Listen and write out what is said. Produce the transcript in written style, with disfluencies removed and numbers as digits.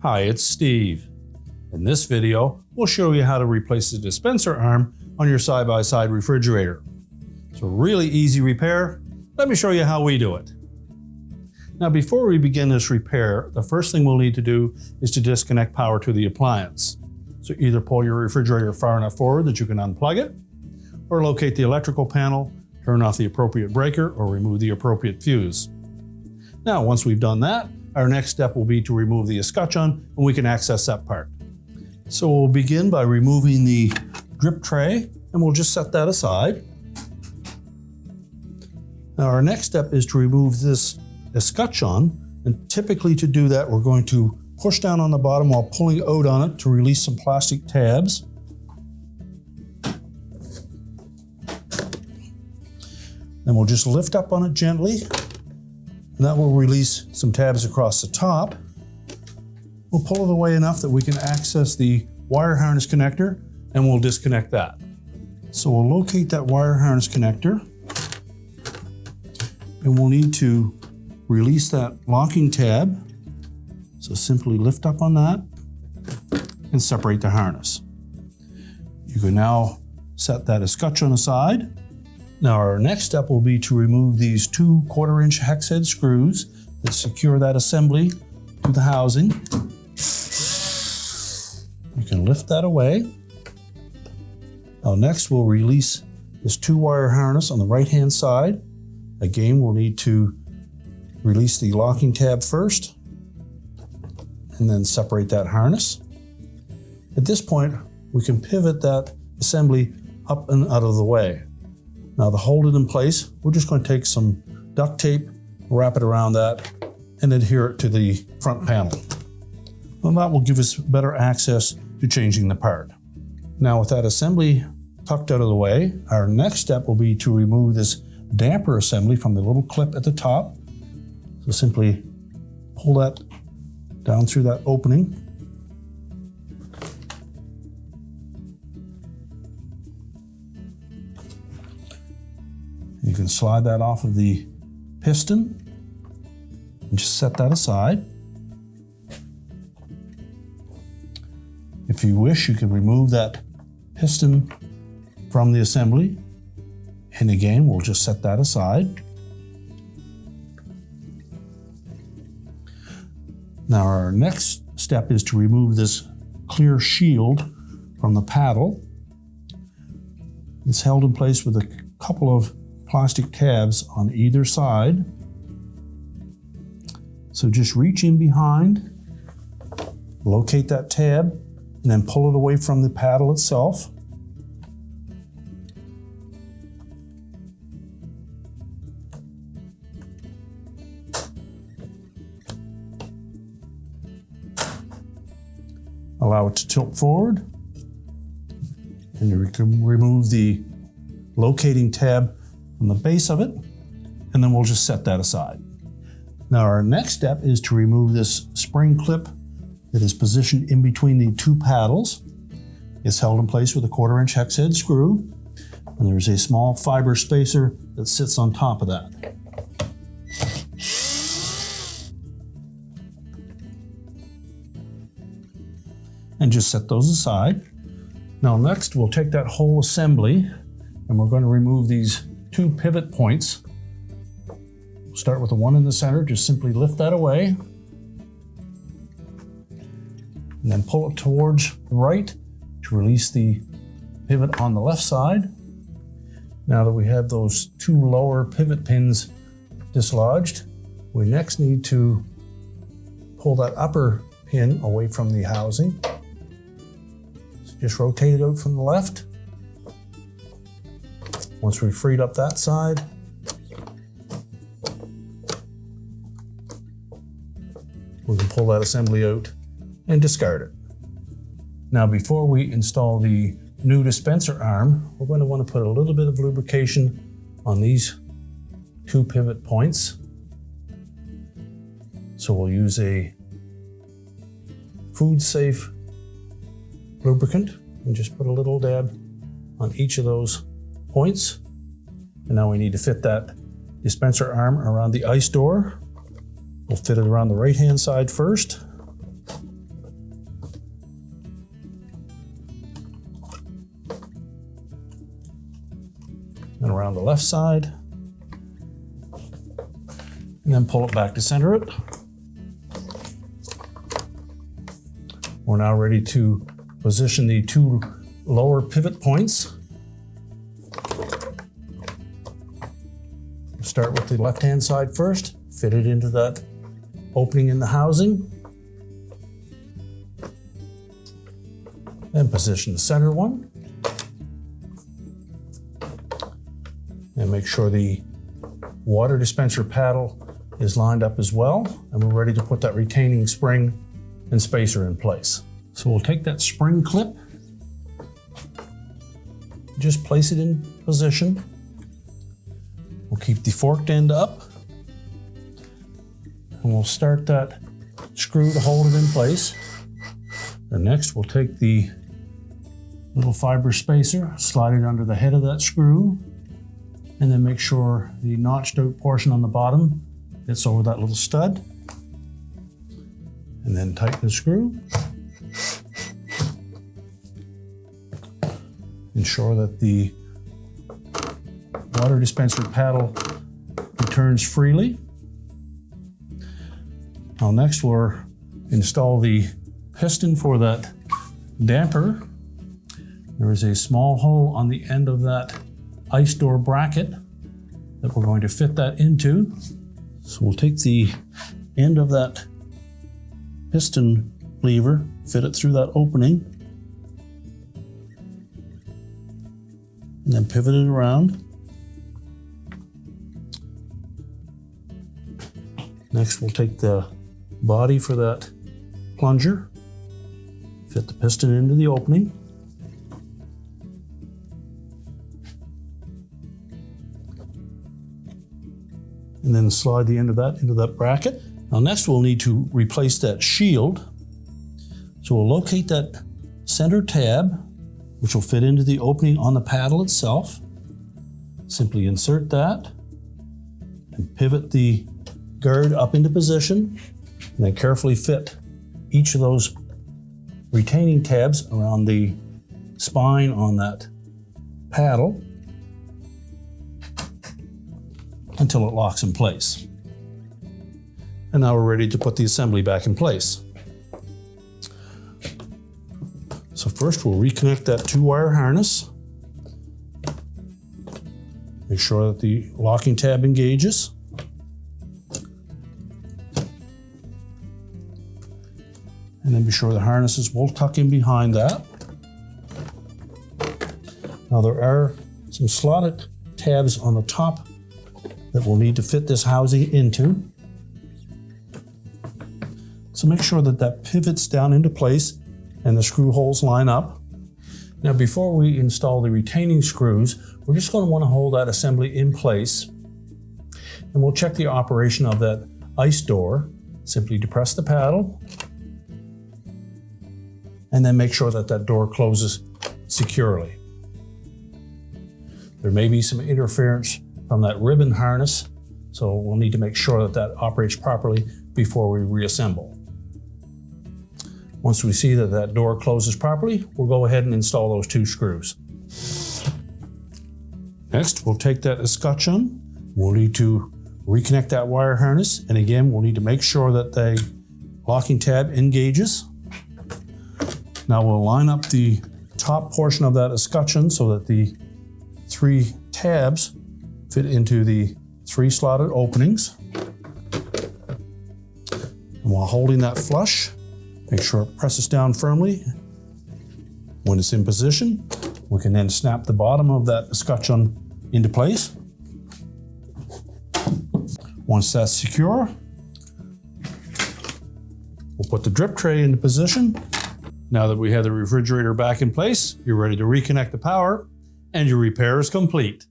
Hi, it's Steve. In this video, we'll show you how to replace the dispenser arm on your side-by-side refrigerator. It's a really easy repair. Let me show you how we do it. Now, before we begin this repair, the first thing we'll need to do is to disconnect power to the appliance. So either pull your refrigerator far enough forward that you can unplug it, or locate the electrical panel, turn off the appropriate breaker, or remove the appropriate fuse. Now, once we've done that, our next step will be to remove the escutcheon, and we can access that part. So we'll begin by removing the drip tray, and we'll just set that aside. Now, our next step is to remove this escutcheon, and typically to do that, we're going to push down on the bottom while pulling out on it to release some plastic tabs. Then we'll just lift up on it gently, and that will release some tabs across the top. We'll pull it away enough that we can access the wire harness connector, and we'll disconnect that. So we'll locate that wire harness connector, and we'll need to release that locking tab. So simply lift up on that and separate the harness. You can now set that escutcheon aside. Now our next step will be to remove these 2 1/4-inch hex head screws that secure that assembly to the housing. You can lift that away. Now next we'll release this 2-wire harness on the right-hand side. Again, we'll need to release the locking tab first and then separate that harness. At this point, we can pivot that assembly up and out of the way. Now to hold it in place, we're just going to take some duct tape, wrap it around that, and adhere it to the front panel. And that will give us better access to changing the part. Now with that assembly tucked out of the way, our next step will be to remove this damper assembly from the little clip at the top. So simply pull that down through that opening. You can slide that off of the piston and just set that aside. If you wish, you can remove that piston from the assembly. And again, we'll just set that aside. Now our next step is to remove this clear shield from the paddle. It's held in place with a couple of plastic tabs on either side. So just reach in behind, locate that tab, and then pull it away from the paddle itself. Allow it to tilt forward, and you can remove the locating tab from the base of it, and then we'll just set that aside. Now our next step is to remove this spring clip that is positioned in between the 2 paddles. It's held in place with a 1/4-inch hex head screw, and there's a small fiber spacer that sits on top of that. And just set those aside. Now next we'll take that whole assembly and we're going to remove these 2 pivot points. We'll start with the one in the center, just simply lift that away and then pull it towards the right to release the pivot on the left side. Now that we have those 2 lower pivot pins dislodged, we next need to pull that upper pin away from the housing. Just rotate it out from the left. Once we've freed up that side, we can pull that assembly out and discard it. Now before we install the new dispenser arm, we're going to want to put a little bit of lubrication on these 2 pivot points. So we'll use a food safe lubricant and just put a little dab on each of those points. And now we need to fit that dispenser arm around the ice door. We'll fit it around the right-hand side first. and around the left side, and then pull it back to center it. We're now ready to position the two lower pivot points. Start with the left-hand side first, fit it into that opening in the housing. Then position the center one. And make sure the water dispenser paddle is lined up as well. And we're ready to put that retaining spring and spacer in place. So we'll take that spring clip, just place it in position. We'll keep the forked end up, and we'll start that screw to hold it in place. And next we'll take the little fiber spacer, slide it under the head of that screw, and then make sure the notched out portion on the bottom fits over that little stud. And then tighten the screw. Ensure that the water dispenser paddle returns freely. Now next we'll install the piston for that damper. There is a small hole on the end of that ice door bracket that we're going to fit that into. So we'll take the end of that piston lever, fit it through that opening, and then pivot it around. Next, we'll take the body for that plunger, fit the piston into the opening, and then slide the end of that into that bracket. Now next we'll need to replace that shield. So we'll locate that center tab, which will fit into the opening on the paddle itself. Simply insert that and pivot the guard up into position, and then carefully fit each of those retaining tabs around the spine on that paddle until it locks in place. And now we're ready to put the assembly back in place. So first we'll reconnect that 2-wire harness. Make sure that the locking tab engages. And then be sure the harnesses will tuck in behind that. Now there are some slotted tabs on the top that we'll need to fit this housing into. So make sure that that pivots down into place and the screw holes line up. Now before we install the retaining screws, we're just going to want to hold that assembly in place. And we'll check the operation of that ice door. Simply depress the paddle, and then make sure that that door closes securely. There may be some interference from that ribbon harness, so we'll need to make sure that that operates properly before we reassemble. Once we see that that door closes properly, we'll go ahead and install those 2 screws. Next, we'll take that escutcheon. We'll need to reconnect that wire harness, and again, we'll need to make sure that the locking tab engages. Now we'll line up the top portion of that escutcheon so that the 3 tabs fit into the 3 slotted openings. And while holding that flush, make sure it presses down firmly. When it's in position, we can then snap the bottom of that escutcheon into place. Once that's secure, we'll put the drip tray into position. Now that we have the refrigerator back in place, you're ready to reconnect the power, and your repair is complete.